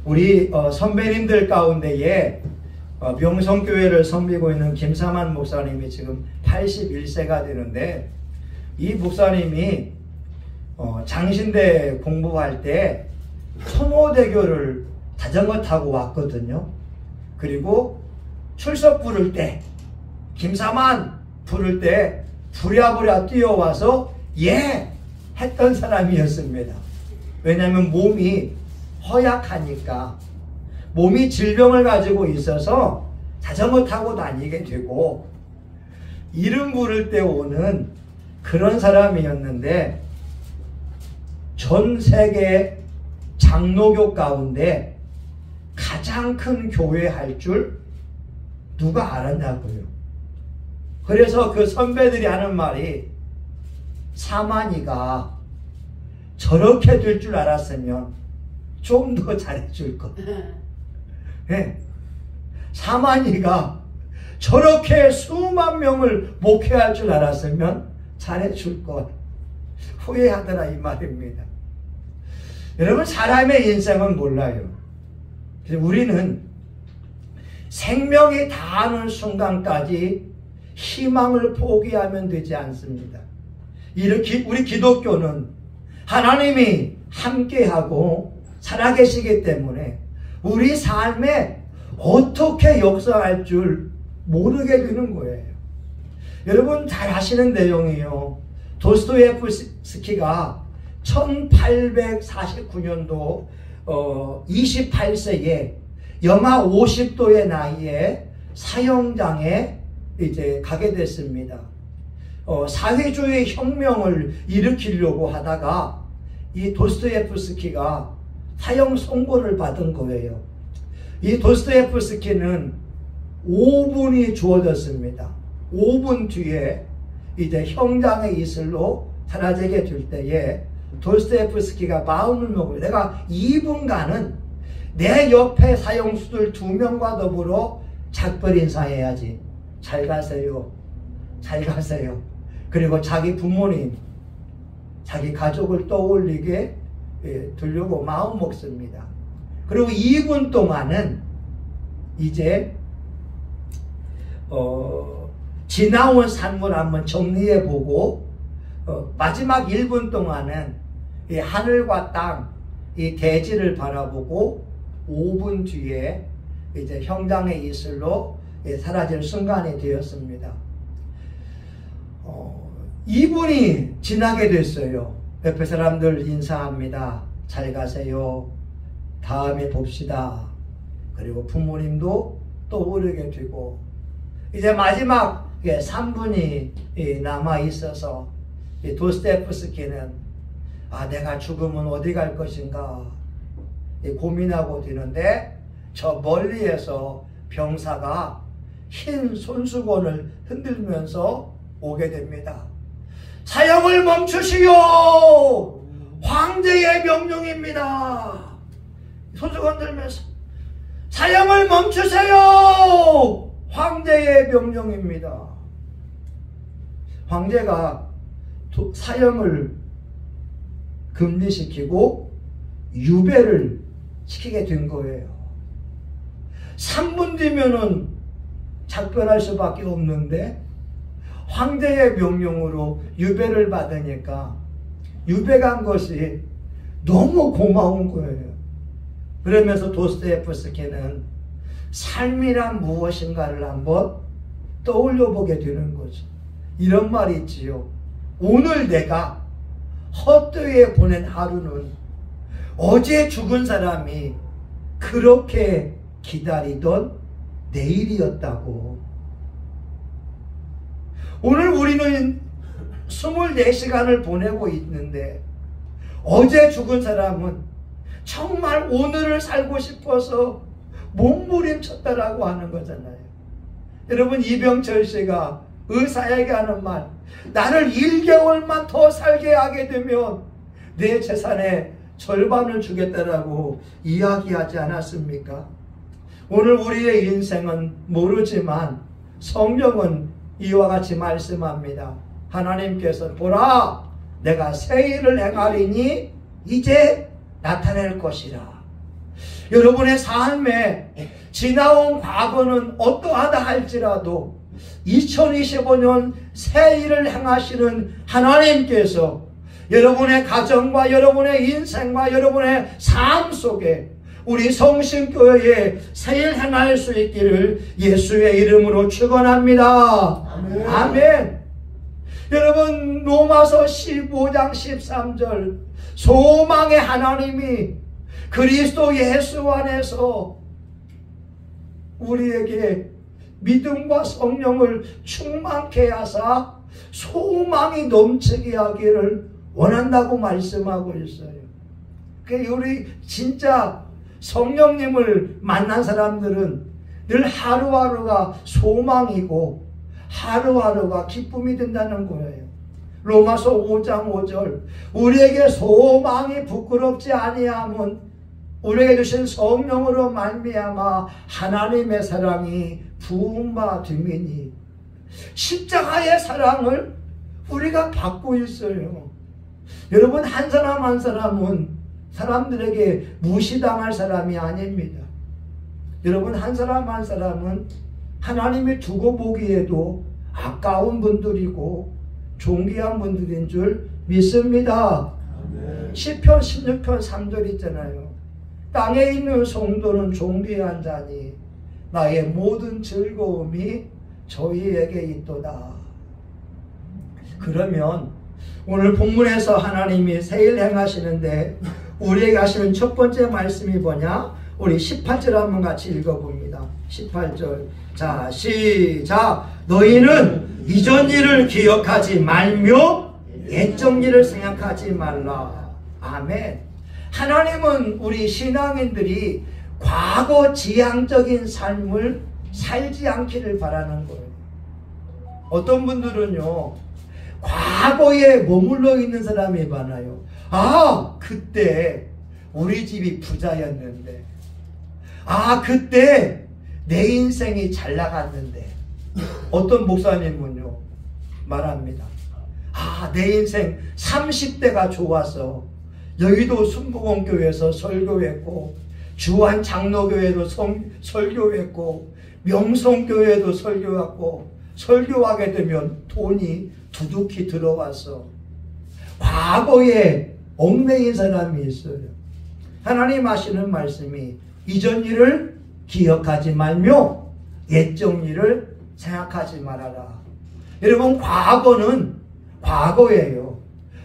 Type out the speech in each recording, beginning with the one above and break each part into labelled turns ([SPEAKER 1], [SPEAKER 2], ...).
[SPEAKER 1] 우리 선배님들 가운데에 명성교회를 섬기고 있는 김사만 목사님이 지금 81세가 되는데, 이 목사님이 장신대 공부할 때 소모대교를 자전거 타고 왔거든요. 그리고 출석 부를 때, 김사만 부를 때 부랴부랴 뛰어와서 예! 했던 사람이었습니다. 왜냐하면 몸이 허약하니까, 몸이 질병을 가지고 있어서 자전거 타고 다니게 되고, 이름 부를 때 오는 그런 사람이었는데, 전 세계 장로교 가운데 가장 큰 교회 할 줄 누가 알았냐고요. 그래서 그 선배들이 하는 말이, 사만이가 저렇게 될 줄 알았으면 좀 더 잘해줄 것. 네. 사만이가 저렇게 수만 명을 목회할 줄 알았으면 잘해줄 것. 후회하더라 이 말입니다. 여러분, 사람의 인생은 몰라요. 우리는 생명이 다하는 순간까지 희망을 포기하면 되지 않습니다. 이렇게 우리 기독교는 하나님이 함께하고 살아계시기 때문에 우리 삶에 어떻게 역사할 줄 모르게 되는 거예요. 여러분 잘 아시는 내용이에요. 도스토옙스키가 1849년도 28세에 영하 50도의 나이에 사형장에 이제 가게 됐습니다. 사회주의 혁명을 일으키려고 하다가 이 도스토옙스키가 사형 선고를 받은 거예요. 이 도스토옙스키는 5분이 주어졌습니다. 5분 뒤에 이제 형장의 이슬로 사라지게 될 때에 도스토옙스키가 마음을 먹어요. 내가 2분간은 내 옆에 사형수들 2명과 더불어 작별 인사해야지. 잘 가세요. 잘 가세요. 그리고 자기 부모님, 자기 가족을 떠올리게 두려고 마음 먹습니다. 그리고 2분 동안은 이제 지나온 산물 한번 정리해보고 마지막 1분 동안은 이 하늘과 땅, 이 대지를 바라보고 5분 뒤에 이제 형장의 이슬로 사라질 순간이 되었습니다. 2분이 지나게 됐어요. 옆에 사람들 인사합니다. 잘 가세요. 다음에 봅시다. 그리고 부모님도 떠오르게 되고, 이제 마지막 3분이 남아 있어서 도스토옙스키는 내가 죽으면 어디 갈 것인가 고민하고 되는데, 저 멀리에서 병사가 흰 손수건을 흔들면서 오게 됩니다. 사형을 멈추시오! 황제의 명령입니다. 손수건 들면서 사형을 멈추세요! 황제의 명령입니다. 황제가 사형을 금지시키고 유배를 시키게 된 거예요. 3분 뒤면은 작별할 수밖에 없는데 황제의 명령으로 유배를 받으니까 유배 간 것이 너무 고마운 거예요. 그러면서 도스토옙스키는 삶이란 무엇인가를 한번 떠올려 보게 되는 거죠. 이런 말이 있지요. 오늘 내가 헛되이 보낸 하루는 어제 죽은 사람이 그렇게 기다리던 내일이었다고. 오늘 우리는 24시간을 보내고 있는데 어제 죽은 사람은 정말 오늘을 살고 싶어서 몸부림쳤다라고 하는 거잖아요. 여러분, 이병철 씨가 의사에게 하는 말, 나를 1개월만 더 살게 하게 되면 내 재산의 절반을 주겠다라고 이야기하지 않았습니까? 오늘 우리의 인생은 모르지만 성경은 이와 같이 말씀합니다. 하나님께서 보라, 내가 새 일을 행하리니 이제 나타낼 것이라. 여러분의 삶에 지나온 과거는 어떠하다 할지라도 2025년 새 일을 행하시는 하나님께서 여러분의 가정과 여러분의 인생과 여러분의 삶 속에 우리 성신교회에 새 일 행할 수 있기를 예수의 이름으로 축원합니다. 아멘. 아멘. 여러분, 로마서 15장 13절, 소망의 하나님이 그리스도 예수 안에서 우리에게 믿음과 성령을 충만케 하사 소망이 넘치게 하기를 원한다고 말씀하고 있어요. 우리 진짜 성령님을 만난 사람들은 늘 하루하루가 소망이고 하루하루가 기쁨이 된다는 거예요. 로마서 5장 5절, 우리에게 소망이 부끄럽지 아니함은 우리에게 주신 성령으로 말미암아 하나님의 사랑이 부음받음이니. 십자가의 사랑을 우리가 받고 있어요. 여러분, 한 사람 한 사람은 사람들에게 무시당할 사람이 아닙니다. 여러분, 한 사람 한 사람은 하나님이 두고 보기에도 아까운 분들이고 존귀한 분들인 줄 믿습니다. 아멘. 시편 16편 3절 있잖아요. 땅에 있는 성도는 존귀한 자니 나의 모든 즐거움이 저희에게 있도다. 그러면 오늘 본문에서 하나님이 새 일 행하시는데 우리에게 하시는 첫 번째 말씀이 뭐냐? 우리 18절 한번 같이 읽어봅니다. 18절. 자, 시작. 너희는 이전 일을 기억하지 말며 옛적 일을 생각하지 말라. 아멘. 하나님은 우리 신앙인들이 과거 지향적인 삶을 살지 않기를 바라는 거예요. 어떤 분들은요, 과거에 머물러 있는 사람이 많아요. 아, 그때 우리 집이 부자였는데, 아, 그때 내 인생이 잘 나갔는데. 어떤 목사님은요 말합니다. 아, 내 인생 30대가 좋아서 여의도 순복음교회에서 설교했고, 주한 장로교회도 설교했고, 명성교회도 설교했고, 설교하게 되면 돈이 두둑히 들어와서 과거에 얽매인 사람이 있어요. 하나님 하시는 말씀이 이전 일을 기억하지 말며 옛적 일을 생각하지 말아라. 여러분, 과거는 과거예요.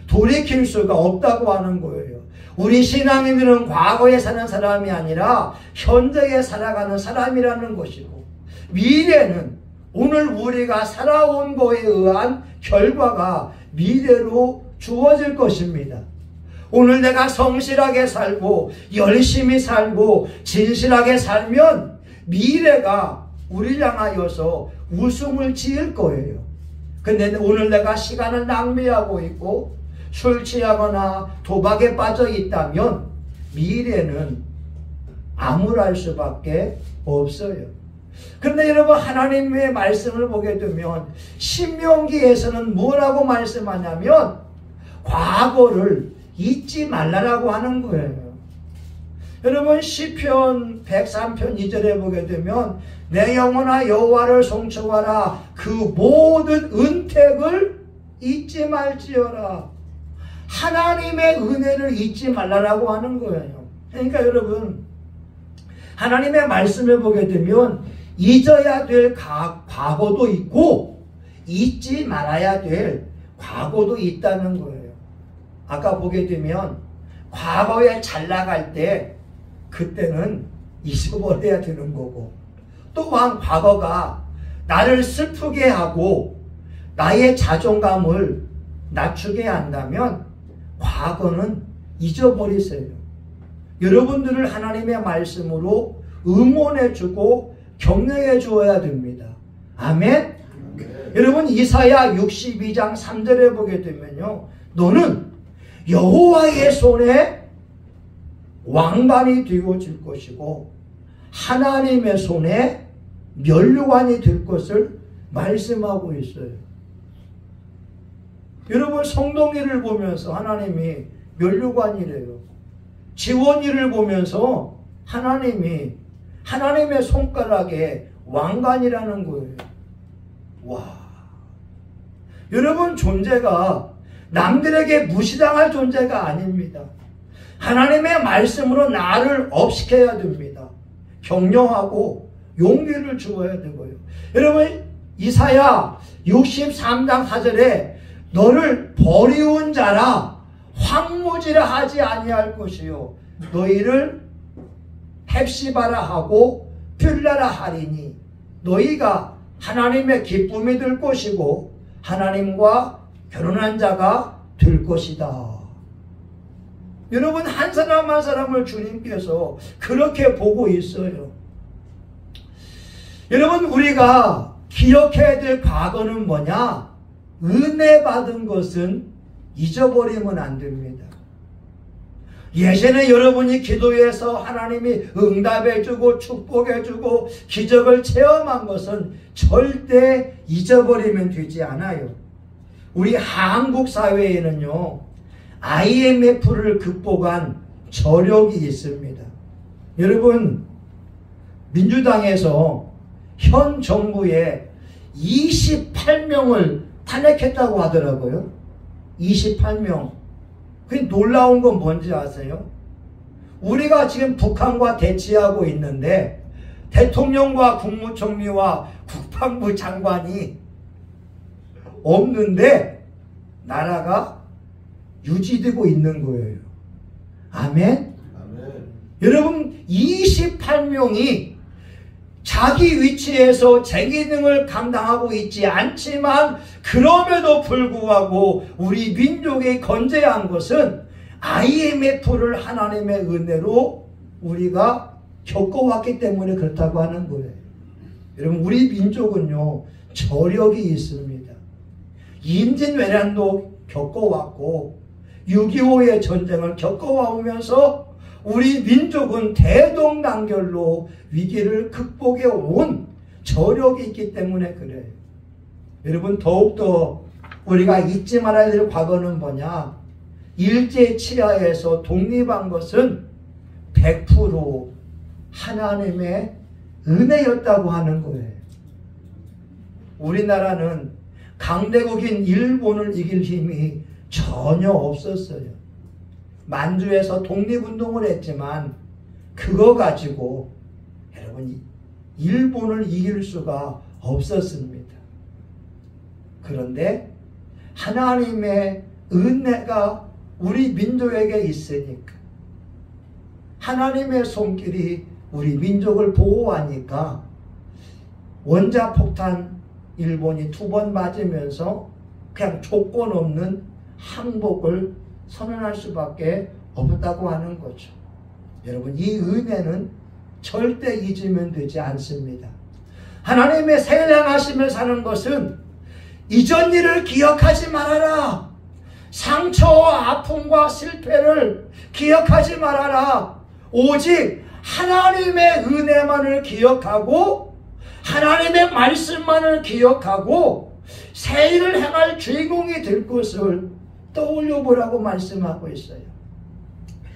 [SPEAKER 1] 돌이킬 수가 없다고 하는 거예요. 우리 신앙인들은 과거에 사는 사람이 아니라 현재에 살아가는 사람이라는 것이고, 미래는 오늘 우리가 살아온 거에 의한 결과가 미래로 주어질 것입니다. 오늘 내가 성실하게 살고 열심히 살고 진실하게 살면 미래가 우리를 향하여서 웃음을 지을 거예요. 근데 오늘 내가 시간을 낭비하고 있고 술 취하거나 도박에 빠져 있다면 미래는 암울할 수밖에 없어요. 그런데 여러분, 하나님의 말씀을 보게 되면 신명기에서는 뭐라고 말씀하냐면 과거를 잊지 말라라고 하는 거예요. 여러분, 시편 103편 2절에 보게 되면 내 영혼아 여호와를 송축하라. 그 모든 은택을 잊지 말지어라. 하나님의 은혜를 잊지 말라라고 하는 거예요. 그러니까 여러분, 하나님의 말씀을 보게 되면 잊어야 될 과거도 있고 잊지 말아야 될 과거도 있다는 거예요. 아까 보게 되면 과거에 잘 나갈 때 그때는 잊어버려야 되는 거고, 또한 과거가 나를 슬프게 하고 나의 자존감을 낮추게 한다면 과거는 잊어버리세요. 여러분들을 하나님의 말씀으로 응원해주고 격려해 주어야 됩니다. 아멘? 여러분, 이사야 62장 3절에 보게 되면요, 너는 여호와의 손에 왕관이 되어질 것이고 하나님의 손에 면류관이 될 것을 말씀하고 있어요. 여러분, 성동이를 보면서 하나님이 면류관이래요. 지원이를 보면서 하나님이 하나님의 손가락에 왕관이라는 거예요. 와, 여러분 존재가 남들에게 무시당할 존재가 아닙니다. 하나님의 말씀으로 나를 업시켜야 됩니다. 격려하고 용기를 주어야 되고요. 여러분 이사야 63장 4절에 너를 버리운 자라 황무지라 하지 아니할 것이요 너희를 헵시바라 하고 뷸라라 하리니 너희가 하나님의 기쁨이 될 것이고 하나님과 결혼한 자가 될 것이다. 여러분 한 사람 한 사람을 주님께서 그렇게 보고 있어요. 여러분 우리가 기억해야 될 과거는 뭐냐? 은혜 받은 것은 잊어버리면 안 됩니다. 예전에 여러분이 기도해서 하나님이 응답해주고 축복해주고 기적을 체험한 것은 절대 잊어버리면 되지 않아요. 우리 한국 사회에는요 IMF를 극복한 저력이 있습니다. 여러분 민주당에서 현 정부에 28명을 탄핵했다고 하더라고요. 28명. 그 놀라운 건 뭔지 아세요? 우리가 지금 북한과 대치하고 있는데 대통령과 국무총리와 국방부 장관이 없는데 나라가 유지되고 있는 거예요. 아멘? 아멘. 여러분 28명이 자기 위치에서 재기능을 감당하고 있지 않지만 그럼에도 불구하고 우리 민족이 건재한 것은 IMF를 하나님의 은혜로 우리가 겪어왔기 때문에 그렇다고 하는 거예요. 여러분 우리 민족은요 저력이 있습니다. 임진왜란도 겪어왔고 6.25의 전쟁을 겪어오면서 우리 민족은 대동단결로 위기를 극복해 온 저력이 있기 때문에 그래요. 여러분 더욱더 우리가 잊지 말아야 될 과거는 뭐냐? 일제 치하에서 독립한 것은 100% 하나님의 은혜였다고 하는 거예요. 우리나라는 강대국인 일본을 이길 힘이 전혀 없었어요. 만주에서 독립운동을 했지만 그거 가지고 여러분 일본을 이길 수가 없었습니다. 그런데 하나님의 은혜가 우리 민족에게 있으니까 하나님의 손길이 우리 민족을 보호하니까 원자폭탄 일본이 2번 맞으면서 그냥 조건 없는 항복을 선언할 수밖에 없다고 하는 거죠. 여러분 이 은혜는 절대 잊으면 되지 않습니다. 하나님의 새를 향하시며 사는 것은 이전 일을 기억하지 말아라. 상처와 아픔과 실패를 기억하지 말아라. 오직 하나님의 은혜만을 기억하고 하나님의 말씀만을 기억하고 새 일을 행할 주인공이 될 것을 떠올려 보라고 말씀하고 있어요.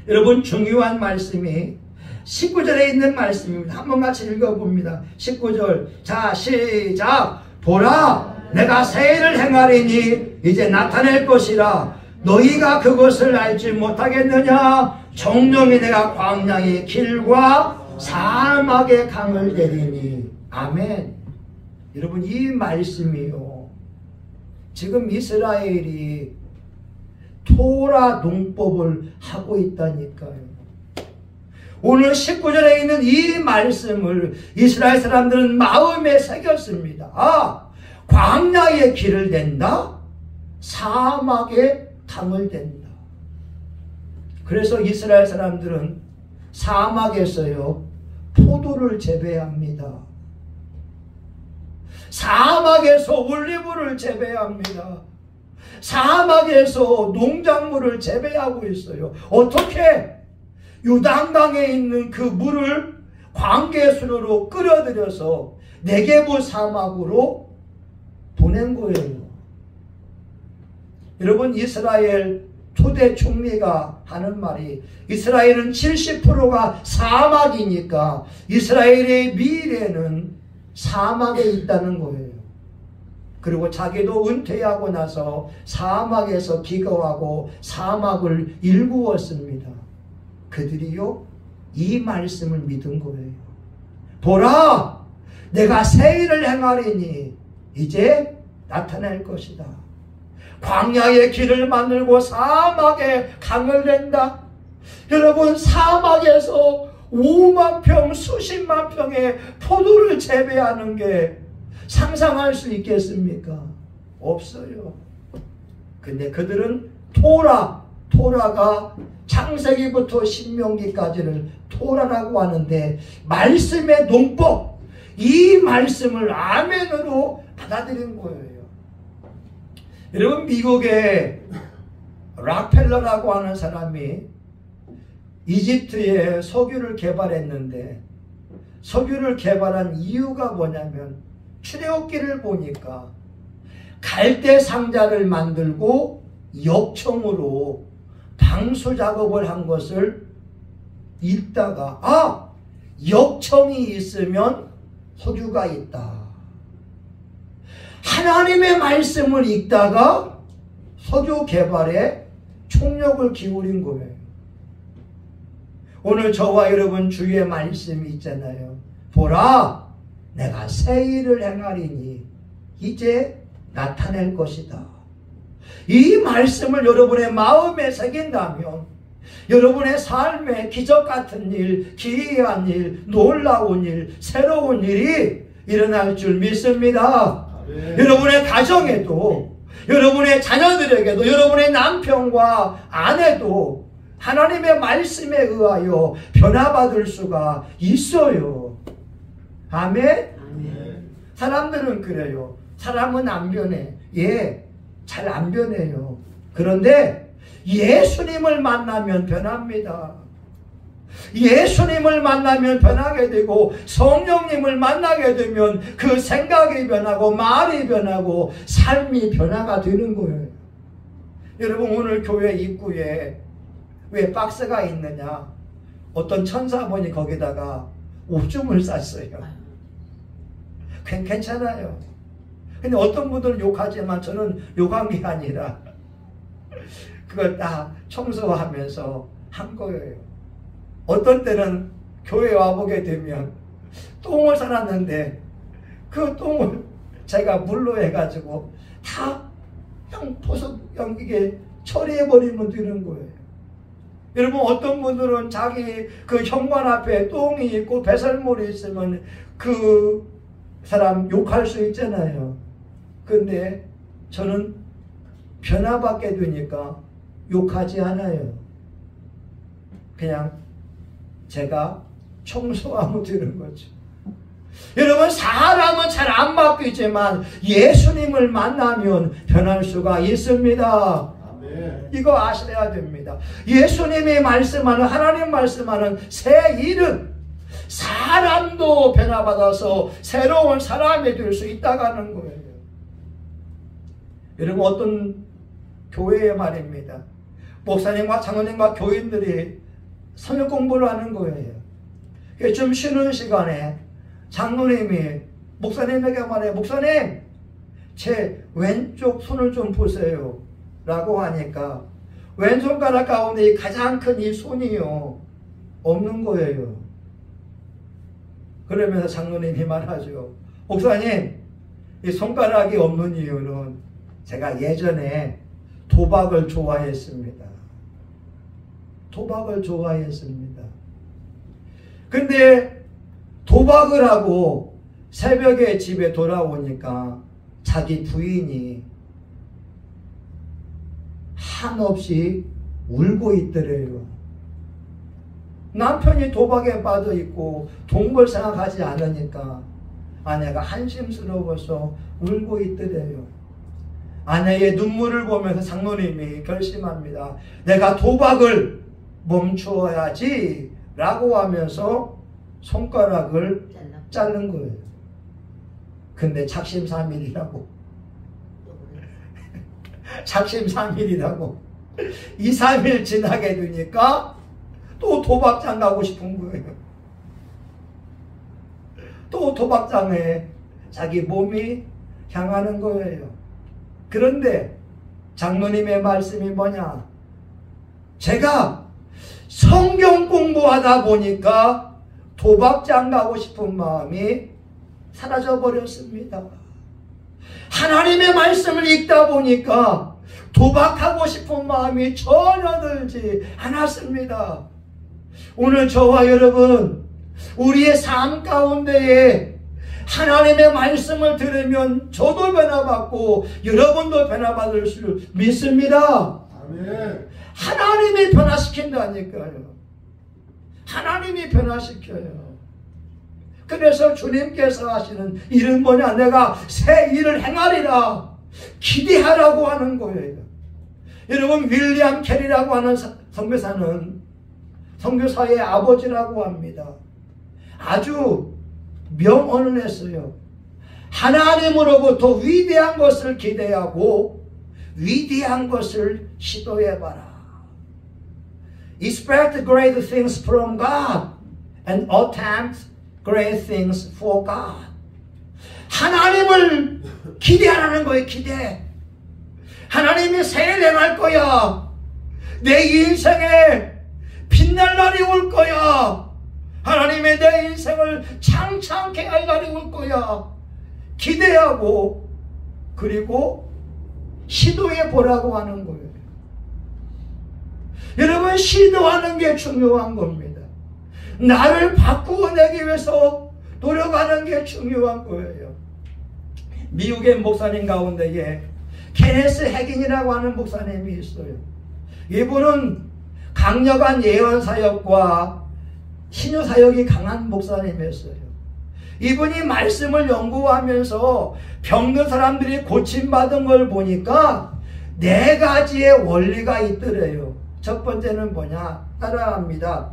[SPEAKER 1] 여러분 중요한 말씀이 19절에 있는 말씀입니다. 한번 같이 읽어봅니다. 19절 자 시작. 보라 내가 새 일을 행하리니 이제 나타낼 것이라 너희가 그것을 알지 못하겠느냐. 정령이 내가 광야의 길과 사막의 강을 내리니. 아멘. 여러분 이 말씀이요 지금 이스라엘이 토라 농법을 하고 있다니까요. 오늘 19절에 있는 이 말씀을 이스라엘 사람들은 마음에 새겼습니다. 아, 광야의 길을 댄다? 사막의 강을 댄다. 그래서 이스라엘 사람들은 사막에서요 포도를 재배합니다. 사막에서 올리브를 재배합니다. 사막에서 농작물을 재배하고 있어요. 어떻게? 요단강에 있는 그 물을 광개수로 끌어들여서 네게부 사막으로 보낸 거예요. 여러분 이스라엘 부대 총리가 하는 말이 이스라엘은 70%가 사막이니까 이스라엘의 미래는 사막에 있다는 거예요. 그리고 자기도 은퇴하고 나서 사막에서 기거하고 사막을 일구었습니다. 그들이요 이 말씀을 믿은 거예요. 보라, 내가 새 일을 행하리니 이제 나타날 것이다. 광야의 길을 만들고 사막에 강을 낸다. 여러분, 사막에서 5만 평, 수십만 평의 포도를 재배하는 게 상상할 수 있겠습니까? 없어요. 근데 그들은 토라가 창세기부터 신명기까지를 토라라고 하는데 말씀의 농법, 이 말씀을 아멘으로 받아들인 거예요. 여러분, 미국의 락펠러라고 하는 사람이 이집트에 석유를 개발했는데 석유를 개발한 이유가 뭐냐면 출애굽기를 보니까 갈대 상자를 만들고 역청으로 방수 작업을 한 것을 읽다가 역청이 있으면 석유가 있다. 하나님의 말씀을 읽다가 석유 개발에 총력을 기울인 거예요. 오늘 저와 여러분 주의 말씀이 있잖아요. 보라, 내가 새 일을 행하리니 이제 나타낼 것이다. 이 말씀을 여러분의 마음에 새긴다면 여러분의 삶에 기적 같은 일, 기이한 일, 놀라운 일, 새로운 일이 일어날 줄 믿습니다. 여러분의 가정에도, 여러분의 자녀들에게도, 여러분의 남편과 아내도 하나님의 말씀에 의하여 변화받을 수가 있어요. 아멘? 사람들은 그래요. 사람은 안 변해. 잘 안 변해요. 그런데 예수님을 만나면 변합니다. 예수님을 만나면 변하게 되고 성령님을 만나게 되면 그 생각이 변하고 말이 변하고 삶이 변화가 되는 거예요. 여러분, 오늘 교회 입구에 왜 박스가 있느냐? 어떤 천사분이 거기다가 오줌을 쌌어요. 괜찮아요. 근데 어떤 분들은 욕하지만 저는 욕한 게 아니라 그걸 다 청소하면서 한 거예요. 어떤 때는 교회 와보게 되면 똥을 싸놨는데 그 똥을 제가 물로 해가지고 다 이게 처리해버리면 되는 거예요. 여러분, 어떤 분들은 자기 그 현관 앞에 똥이 있고 배설물이 있으면 그 사람 욕할 수 있잖아요. 근데 저는 변화받게 되니까 욕하지 않아요. 그냥 제가 청소하면 되는 거죠. 여러분, 사람은 잘 안 바뀌지만 예수님을 만나면 변할 수가 있습니다. 아멘. 이거 아셔야 됩니다. 예수님이 말씀하는, 하나님 말씀하는 새 일은 사람도 변화받아서 새로운 사람이 될 수 있다는 거예요. 여러분, 어떤 교회의 말입니다. 목사님과 장로님과 교인들이 성역 공부를 하는 거예요. 좀 쉬는 시간에 장로님이 목사님에게 말해요. 목사님, 제 왼쪽 손을 좀 보세요 라고 하니까 왼손가락 가운데 가장 큰 이 손이요 없는 거예요. 그러면서 장로님이 말하죠. 목사님, 이 손가락이 없는 이유는 제가 예전에 도박을 좋아했습니다. 도박을 좋아했습니다. 근데 도박을 하고 새벽에 집에 돌아오니까 자기 부인이 한없이 울고 있더래요. 남편이 도박에 빠져 있고 돈 벌 생각하지 않으니까 아내가 한심스러워서 울고 있더래요. 아내의 눈물을 보면서 장로님이 결심합니다. 내가 도박을 멈추어야지 라고 하면서 손가락을 자른 거예요. 근데 작심삼일이라고. 작심삼일이라고. 2, 3일 지나게 되니까 또 도박장 가고 싶은 거예요. 또 도박장에 자기 몸이 향하는 거예요. 그런데 장로님의 말씀이 뭐냐? 제가 성경 공부하다 보니까 도박장 가고 싶은 마음이 사라져 버렸습니다. 하나님의 말씀을 읽다 보니까 도박하고 싶은 마음이 전혀 들지 않았습니다. 오늘 저와 여러분, 우리의 삶 가운데에 하나님의 말씀을 들으면 저도 변화받고 여러분도 변화받을 줄 믿습니다.
[SPEAKER 2] 아멘.
[SPEAKER 1] 하나님이 변화시킨다니까요. 하나님이 변화시켜요. 그래서 주님께서 하시는 일은 뭐냐? 내가 새 일을 행하리라. 기대하라고 하는 거예요. 여러분, 윌리엄 캐리라고 하는 선교사는 선교사의 아버지라고 합니다. 아주 명언을 했어요. 하나님으로부터 위대한 것을 기대하고 위대한 것을 시도해봐라. Expect great things from God and attempt great things for God. 하나님을 기대하라는 거예요. 기대. 하나님이 새 일 행할 거야. 내 인생에 빛날 날이 올 거야. 하나님의 내 인생을 창창케 할 날이 올 거야. 기대하고 그리고 시도해 보라고 하는 거예요. 여러분, 시도하는 게 중요한 겁니다. 나를 바꾸어내기 위해서 노력하는 게 중요한 거예요. 미국의 목사님 가운데에 케네스 해긴이라고 하는 목사님이 있어요. 이분은 강력한 예언사역과 신유사역이 강한 목사님이었어요. 이분이 말씀을 연구하면서 병든 사람들이 고침받은 걸 보니까 4가지의 원리가 있더래요. 첫 번째는 뭐냐? 따라합니다.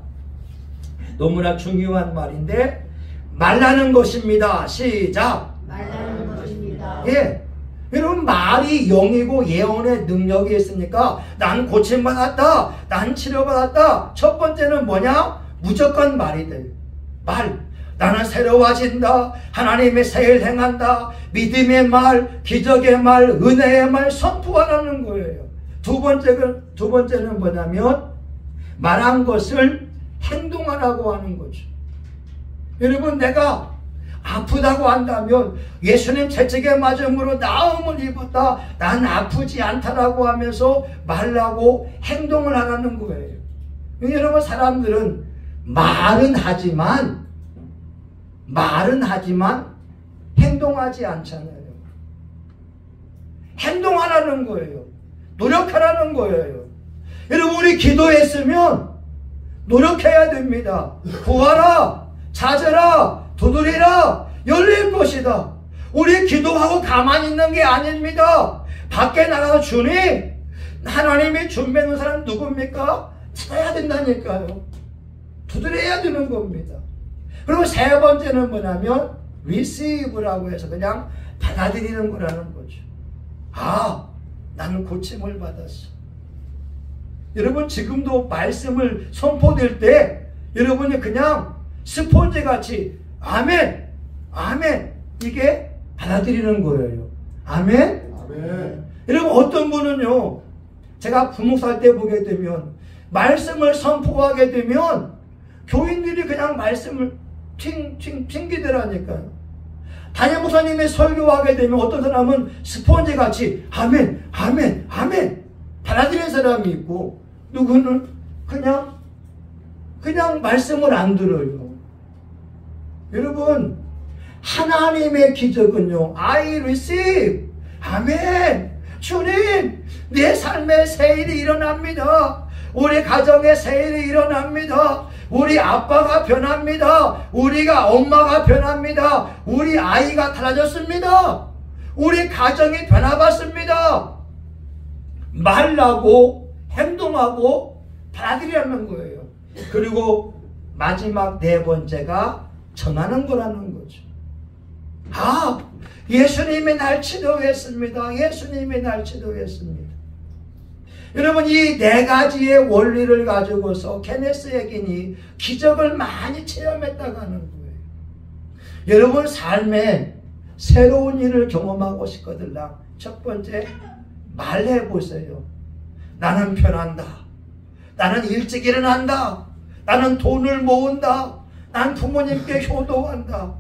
[SPEAKER 1] 너무나 중요한 말인데, 말라는 것입니다. 시작.
[SPEAKER 3] 말라는 것입니다.
[SPEAKER 1] 예. 여러분, 말이 영이고 예언의 능력이 있으니까 난 고침받았다, 난 치료받았다. 첫 번째는 뭐냐? 무조건 말이 돼요. 말. 나는 새로워진다. 하나님의 새 일 행한다. 믿음의 말, 기적의 말, 은혜의 말 선포하라는 거예요. 두 번째는 뭐냐면 말한 것을 행동하라고 하는 거죠. 여러분, 내가 아프다고 한다면 예수님 채찍에 맞음으로 나음을 입었다. 난 아프지 않다라고 하면서 말하고 행동을 하라는 거예요. 여러분, 사람들은 말은 하지만 행동하지 않잖아요. 행동하라는 거예요. 노력하라는 거예요. 여러분, 우리 기도했으면 노력해야 됩니다. 구하라, 찾으라, 두드리라, 열릴 것이다. 우리 기도하고 가만히 있는 게 아닙니다. 밖에 나가서 주님, 하나님이 준비하는 사람 누굽니까? 찾아야 된다니까요. 두드려야 되는 겁니다. 그리고 세 번째는 뭐냐면 receive라고 해서 그냥 받아들이는 거라는 거죠. 아, 나는 고침을 받았어. 여러분, 지금도 말씀을 선포될 때 여러분이 그냥 스폰지 같이 아멘, 아멘, 이게 받아들이는 거예요. 아멘?
[SPEAKER 2] 아멘.
[SPEAKER 1] 여러분, 어떤 분은요, 제가 부목살 때 보게 되면 말씀을 선포하게 되면 교인들이 그냥 말씀을 튕기더라니까요. 담임 목사님이 설교하게 되면 어떤 사람은 스폰지 같이 아멘, 아멘, 아멘 받아들이는 사람이 있고, 누구는 그냥 말씀을 안 들어요. 여러분, 하나님의 기적은요, I receive, 아멘, 주님, 내 삶에 새 일이 일어납니다. 우리 가정에 새 일이 일어납니다. 우리 아빠가 변합니다. 우리가 엄마가 변합니다. 우리 아이가 달라졌습니다. 우리 가정이 변화받습니다. 말하고 행동하고 받아들이라는 거예요. 그리고 마지막 4번째가 전하는 거라는 거죠. 아, 예수님이 날 치료했습니다. 예수님이 날 치료했습니다. 여러분 이 네 가지의 원리를 가지고서 케네스 에긴이 기적을 많이 체험했다고 하는 거예요. 여러분 삶에 새로운 일을 경험하고 싶거든요. 첫 번째 말해보세요. 나는 편한다. 나는 일찍 일어난다. 나는 돈을 모은다. 난 부모님께 효도한다.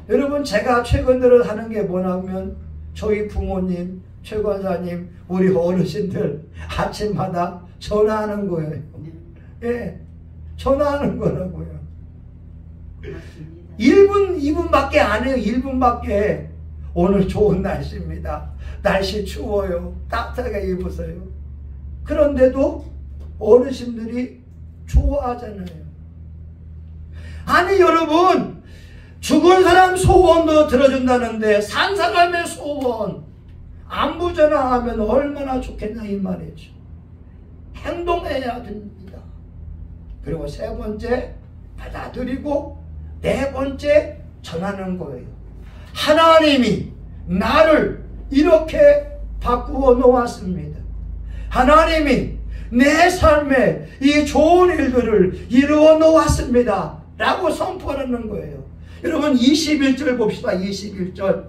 [SPEAKER 1] 여러분 제가 최근 들어 하는 게 뭐냐면 저희 부모님, 최 권사님, 우리 어르신들 아침마다 전화하는 거예요. 예, 전화하는 거라고요. 1분, 2분밖에 안 해요. 1분밖에. 오늘 좋은 날씨입니다. 날씨 추워요. 따뜻하게 입으세요. 그런데도 어르신들이 좋아하잖아요. 아니 여러분, 죽은 사람 소원도 들어준다는데 산 사람의 소원 안부 전화하면 얼마나 좋겠냐 이 말이죠. 행동해야 됩니다. 그리고 세 번째 받아들이고 네 번째 전하는 거예요. 하나님이 나를 이렇게 바꾸어 놓았습니다. 하나님이 내 삶에 이 좋은 일들을 이루어 놓았습니다. 라고 선포하는 거예요. 여러분 21절 봅시다. 21절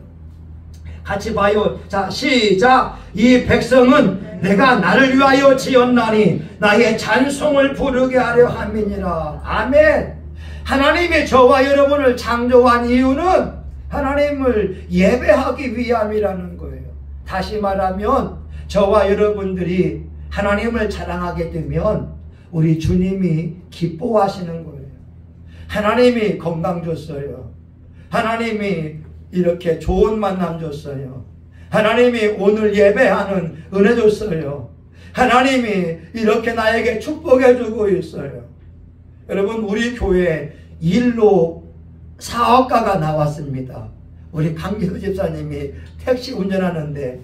[SPEAKER 1] 같이 봐요. 자 시작. 이 백성은 내가 나를 위하여 지었나니 나의 찬송을 부르게 하려 함이니라. 아멘. 하나님이 저와 여러분을 창조한 이유는 하나님을 예배하기 위함이라는 거예요. 다시 말하면 저와 여러분들이 하나님을 자랑하게 되면 우리 주님이 기뻐하시는 거예요. 하나님이 건강 줬어요. 하나님이 이렇게 좋은 만남 줬어요. 하나님이 오늘 예배하는 은혜 줬어요. 하나님이 이렇게 나에게 축복해 주고 있어요. 여러분 우리 교회에 일로 사업가가 나왔습니다. 우리 강기수 집사님이 택시 운전하는데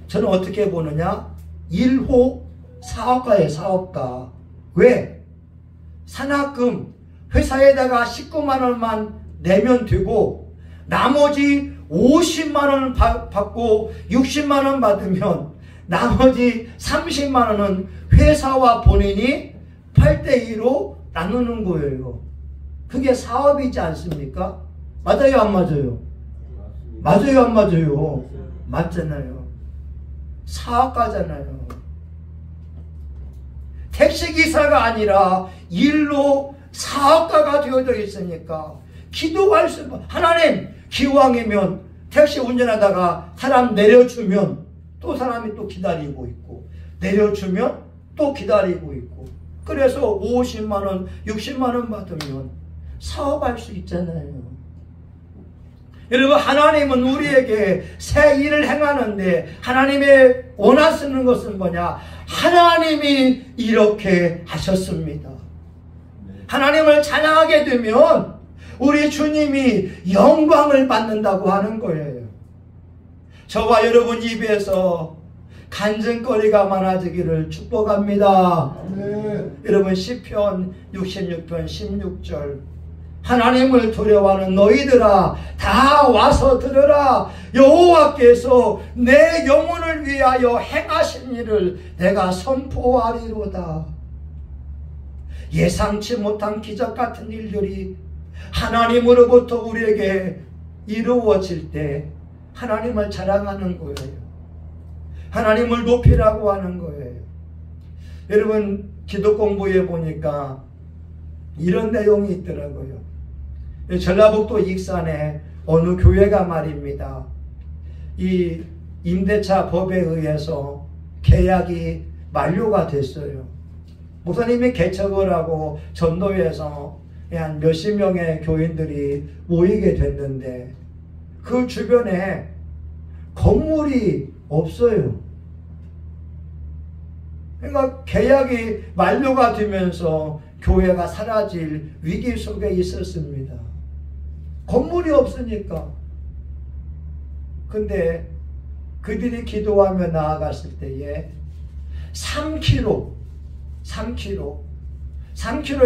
[SPEAKER 1] 저는 어떻게 보느냐? 1호 사업가예요. 사업가. 왜? 산학금 회사에다가 19만 원만 내면 되고 나머지 50만 원 받고 60만 원 받으면 나머지 30만 원은 회사와 본인이 8대2로 나누는 거예요. 그게 사업이지 않습니까? 맞아요 안 맞아요? 맞아요 안 맞아요? 맞잖아요. 사업가잖아요. 택시기사가 아니라 일로 사업가가 되어져 있으니까 기도할 수 없어. 하나님 기왕이면 택시 운전하다가 사람 내려주면 또 사람이 또 기다리고 있고 내려주면 또 기다리고 있고 그래서 50만원 60만원 받으면 사업할 수 있잖아요. 여러분 하나님은 우리에게 새 일을 행하는데 하나님의 원하시는 것은 뭐냐? 하나님이 이렇게 하셨습니다. 하나님을 찬양하게 되면 우리 주님이 영광을 받는다고 하는 거예요. 저와 여러분 입에서 간증거리가 많아지기를 축복합니다. 여러분 시편 66편 16절 하나님을 두려워하는 너희들아 다 와서 들으라. 여호와께서 내 영혼을 위하여 행하신 일을 내가 선포하리로다. 예상치 못한 기적 같은 일들이 하나님으로부터 우리에게 이루어질 때 하나님을 자랑하는 거예요. 하나님을 높이라고 하는 거예요. 여러분 기도 공부해 보니까 이런 내용이 있더라고요. 전라북도 익산에 어느 교회가 말입니다. 이 임대차 법에 의해서 계약이 만료가 됐어요. 목사님이 개척을 하고 전도회에서 한 몇십 명의 교인들이 모이게 됐는데 그 주변에 건물이 없어요. 그러니까 계약이 만료가 되면서 교회가 사라질 위기 속에 있었습니다. 건물이 없으니까. 근데 그들이 기도하며 나아갔을 때에 3km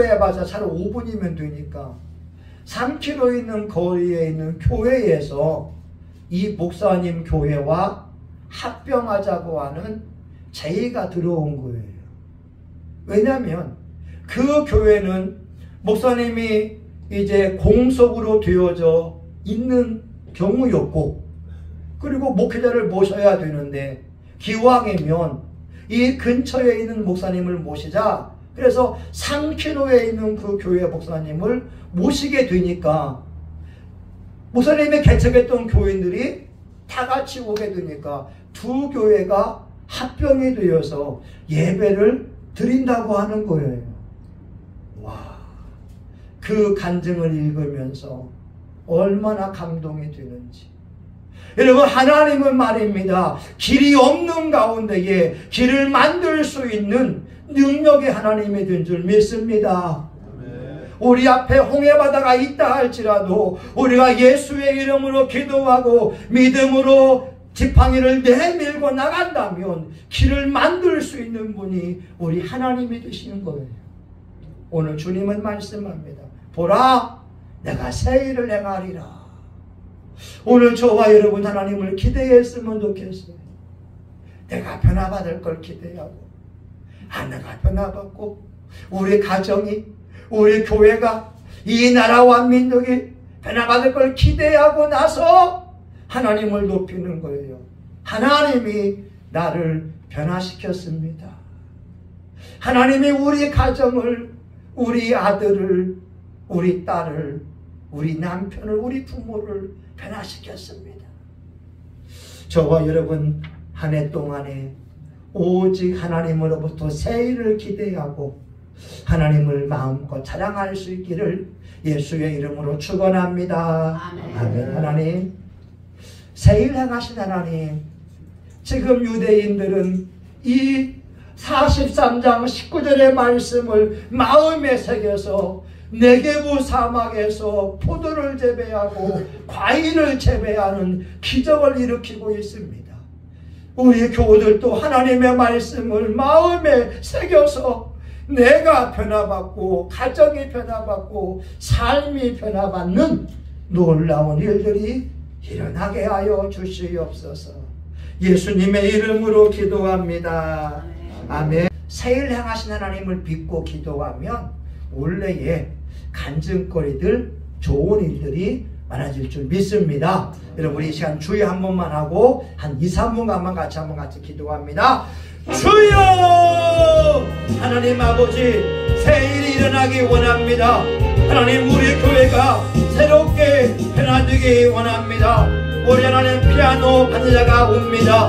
[SPEAKER 1] 해봐자 차로 5분이면 되니까 3km 있는 거리에 있는 교회에서 이 목사님 교회와 합병하자고 하는 제의가 들어온 거예요. 왜냐하면 그 교회는 목사님이 이제 공석으로 되어져 있는 경우였고, 그리고 목회자를 모셔야 되는데 기왕이면 이 근처에 있는 목사님을 모시자. 그래서 3km에 있는 그 교회 목사님을 모시게 되니까 목사님이 개척했던 교인들이 다 같이 오게 되니까 두 교회가 합병이 되어서 예배를 드린다고 하는 거예요. 와, 그 간증을 읽으면서 얼마나 감동이 되는지. 여러분, 하나님은 말입니다, 길이 없는 가운데에 길을 만들 수 있는 능력의 하나님이 된 줄 믿습니다. 우리 앞에 홍해바다가 있다 할지라도 우리가 예수의 이름으로 기도하고 믿음으로 지팡이를 내밀고 나간다면 길을 만들 수 있는 분이 우리 하나님이 되시는 거예요. 오늘 주님은 말씀합니다. 보라, 내가 새 일을 행하리라. 오늘 저와 여러분 하나님을 기대했으면 좋겠어요. 내가 변화받을 걸 기대하고, 내가 변화받고 우리 가정이, 우리 교회가, 이 나라와 민족이 변화받을 걸 기대하고 나서 하나님을 높이는 거예요. 하나님이 나를 변화시켰습니다. 하나님이 우리 가정을, 우리 아들을, 우리 딸을, 우리 남편을, 우리 부모를 변화시켰습니다. 저와 여러분 한 해 동안에 오직 하나님으로부터 새 일을 기대하고 하나님을 마음껏 자랑할 수 있기를 예수의 이름으로 축원합니다. 아멘. 하나님, 새 일 행하신 하나님, 지금 유대인들은 이 43장 19절의 말씀을 마음에 새겨서 네게부 사막에서 포도를 재배하고 과일을 재배하는 기적을 일으키고 있습니다. 우리 교우들도 하나님의 말씀을 마음에 새겨서 내가 변화받고 가정이 변화받고 삶이 변화받는 놀라운 일들이 일어나게 하여 주시옵소서. 예수님의 이름으로 기도합니다. 아멘. 새 일 행하신 하나님을 믿고 기도하면 원래의 간증거리들, 좋은 일들이 많아질 줄 믿습니다. 여러분, 이 시간 주의 한 번만 하고 한 2, 3분간만 같이 기도합니다. 주여! 하나님 아버지, 새 일이 일어나기 원합니다. 하나님, 우리 교회가 새롭게 변화되기 원합니다. 우리 하나님, 피아노 반주자가 옵니다.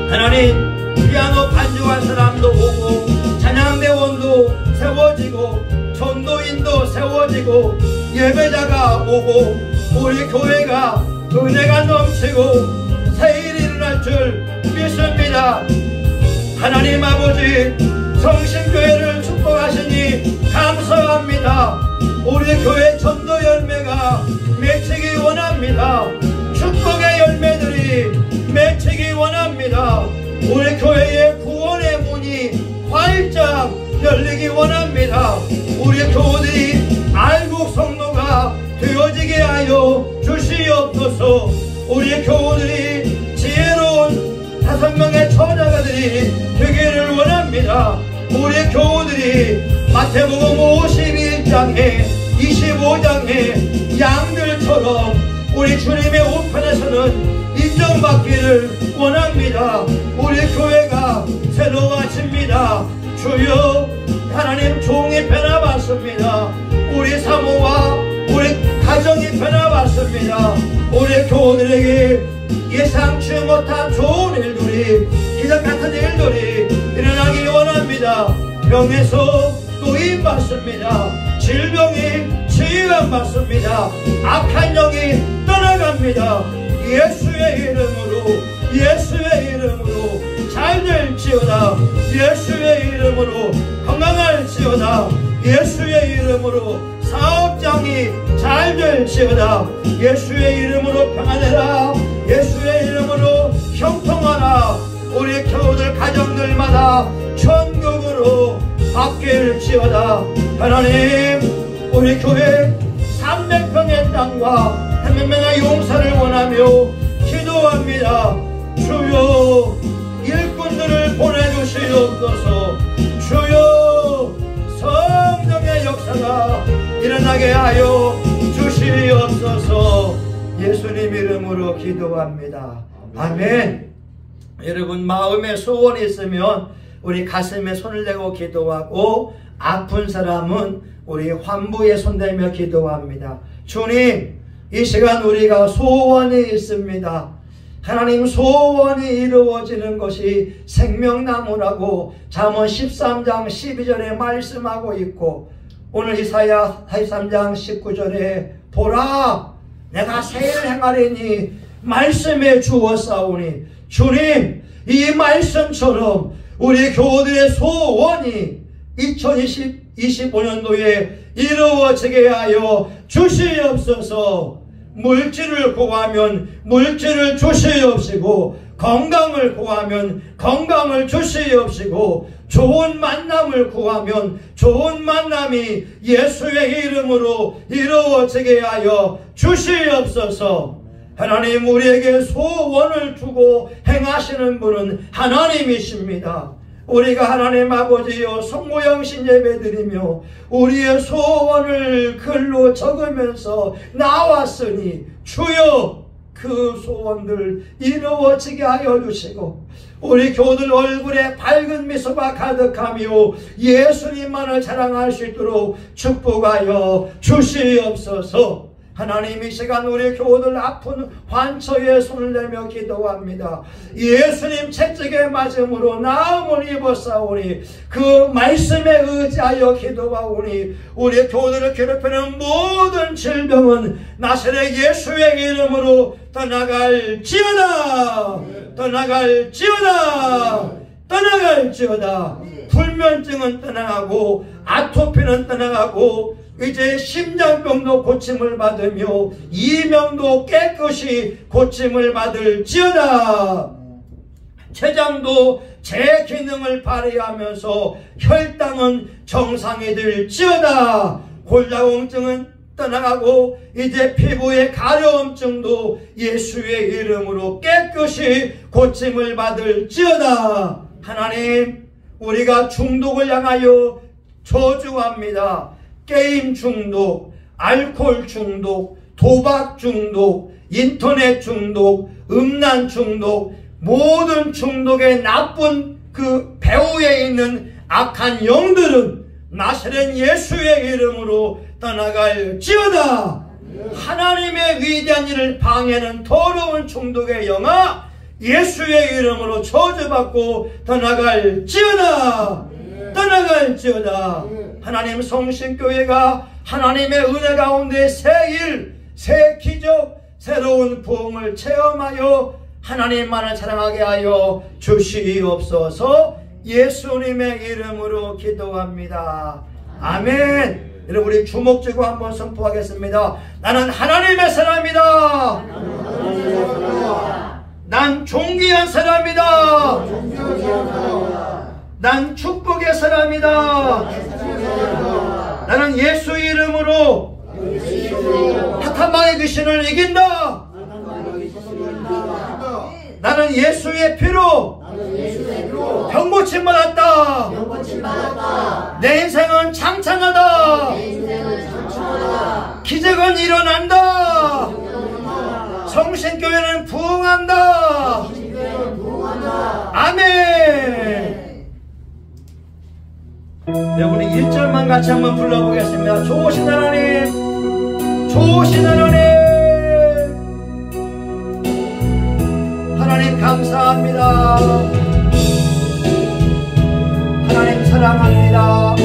[SPEAKER 1] 하나님, 피아노 반주한 사람도 오고 찬양대원도 세워지고 전도인도 세워지고 예배자가 오고 우리 교회가 은혜가 넘치고 새 일이 일어날 줄 믿습니다. 하나님 아버지, 성신교회를 축복하시니 감사합니다. 우리 교회 전도 열매가 맺히기 원합니다. 축복의 열매들이 맺히기 원합니다. 우리 교회의 구원의 문이 활짝 열리기 원합니다. 우리 교우들이 알곡 성도가 되어지게 하여 주시옵소서. 우리 교우들이 지혜로운 5명의 처자가들이 되기를 원합니다. 우리 교우들이 마태복음 51장에 25장에 양들처럼 우리 주님의 우편에서는 인정받기를 원합니다. 우리 교회가 새로워집니다. 주여, 하나님, 종이 변화받습니다. 우리 사모와 우리 가정이 변화받습니다. 우리 교우들에게 예상치 못한 좋은 일들이, 기적 같은 일들이 일어나기 원합니다. 병에서 노임받습니다. 질병이 치유받습니다. 악한 영이 떠나갑니다. 예수의 이름으로, 예수의 이름으로 잘 될지어다. 예수의 이름으로 건강할지어다. 예수의 이름으로 사업장이 잘 될지어다. 예수의 이름으로 평안해라. 예수의 이름으로 형통하라. 우리 교우들 가정들마다 천국으로 바뀔지어다. 하나님, 우리 교회 300평의 땅과 300명의 용사를 원하며 기도합니다. 주여, 일꾼들을 보내주시옵소서. 주여, 성령의 역사가 일어나게 하여 주시옵소서. 예수님 이름으로 기도합니다. 아멘. 여러분 마음에 소원이 있으면 우리 가슴에 손을 대고 기도하고, 아픈 사람은 우리 환부에 손대며 기도합니다. 주님, 이 시간 우리가 소원이 있습니다. 하나님, 소원이 이루어지는 것이 생명나무라고 잠언 13장 12절에 말씀하고 있고, 오늘 이사야 43장 19절에 보라 내가 새를 행하리니 말씀해 주었사오니, 주님, 이 말씀처럼 우리 교우들의 소원이 2025년도에 이루어지게 하여 주시옵소서. 물질을 구하면 물질을 주시옵시고, 건강을 구하면 건강을 주시옵시고, 좋은 만남을 구하면 좋은 만남이 예수의 이름으로 이루어지게 하여 주시옵소서. 하나님, 우리에게 소원을 주고 행하시는 분은 하나님이십니다. 우리가 하나님 아버지여 성모영신 예배드리며 우리의 소원을 글로 적으면서 나왔으니, 주여 그 소원들 이루어지게 하여 주시고, 우리 교우들 얼굴에 밝은 미소가 가득하며 예수님만을 자랑할 수 있도록 축복하여 주시옵소서. 하나님, 이 시간 우리 교우들 아픈 환처에 손을 내며 기도합니다. 예수님 채찍에 맞음으로 나음을 입었사오니 그 말씀에 의지하여 기도하오니, 우리 교우들을 괴롭히는 모든 질병은 나사렛 예수의 이름으로 떠나갈지어다. 떠나갈지어다. 떠나갈지어다. 불면증은 떠나가고 아토피는 떠나가고, 이제 심장병도 고침을 받으며 이명도 깨끗이 고침을 받을지어다. 췌장도 제 기능을 발휘하면서 혈당은 정상이 될지어다. 골다공증은 떠나가고 이제 피부의 가려움증도 예수의 이름으로 깨끗이 고침을 받을지어다. 하나님, 우리가 중독을 향하여 저주합니다. 게임 중독, 알코올 중독, 도박 중독, 인터넷 중독, 음란 중독, 모든 중독의 나쁜 그 배후에 있는 악한 영들은 나사렛 예수의 이름으로 떠나갈지어다. 하나님의 위대한 일을 방해하는 더러운 중독의 영아, 예수의 이름으로 저주받고 떠나갈지어다. 떠나갈지어다. 하나님, 성신교회가 하나님의 은혜 가운데 새 일, 새 기적, 새로운 부흥을 체험하여 하나님만을 사랑하게 하여 주시옵소서. 예수님의 이름으로 기도합니다. 아멘. 여러분, 우리 주먹 쥐고 한번 선포하겠습니다. 나는 하나님의 사람이다. 난 존귀한 사람이다. 난 축복의 사람이다. 나는 예수 이름으로 사탄마귀의 귀신을 이긴다. 나는 예수의 피로 병고침 받았다. 내 인생은 창창하다. 기적은 일어난다. 성신교회는 부흥한다. 아멘. 네, 우리 1절만 같이 한번 불러보겠습니다. 좋으신 하나님, 좋으신 하나님, 하나님 감사합니다. 하나님 사랑합니다.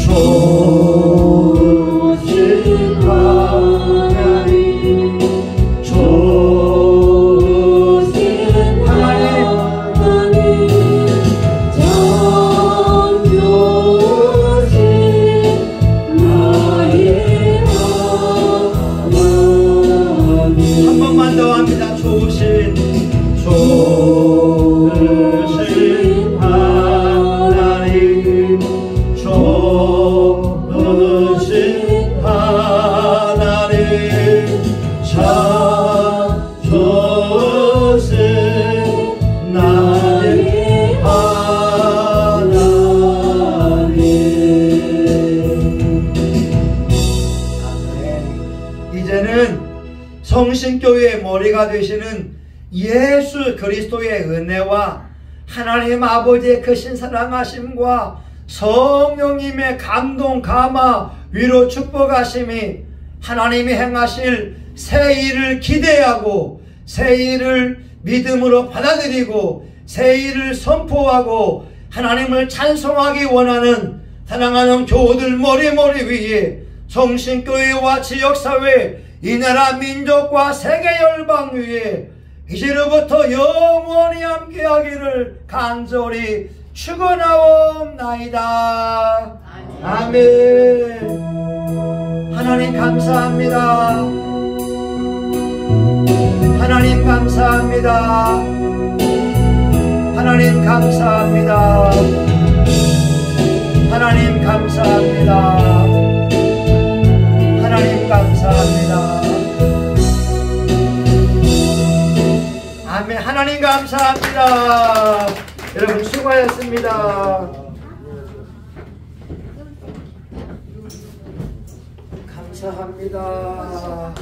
[SPEAKER 3] 좋으신 하나님,
[SPEAKER 1] 성신교회의 머리가 되시는 예수 그리스도의 은혜와 하나님 아버지의 크신 사랑하심과 성령님의 감동, 감화, 위로 축복하심이 하나님이 행하실 새 일을 기대하고 새 일을 믿음으로 받아들이고 새 일을 선포하고 하나님을 찬송하기 원하는 사랑하는 교우들 머리 위에 성신교회와 지역사회, 이 나라 민족과 세계 열방 위에 이제로부터 영원히 함께하기를 간절히 축원하옵나이다. 아멘. 하나님 감사합니다. 하나님 감사합니다. 하나님 감사합니다. 하나님 감사합니다. 하나님 감사합니다. 아멘. 하나님 감사합니다. 여러분 수고하셨습니다. 감사합니다.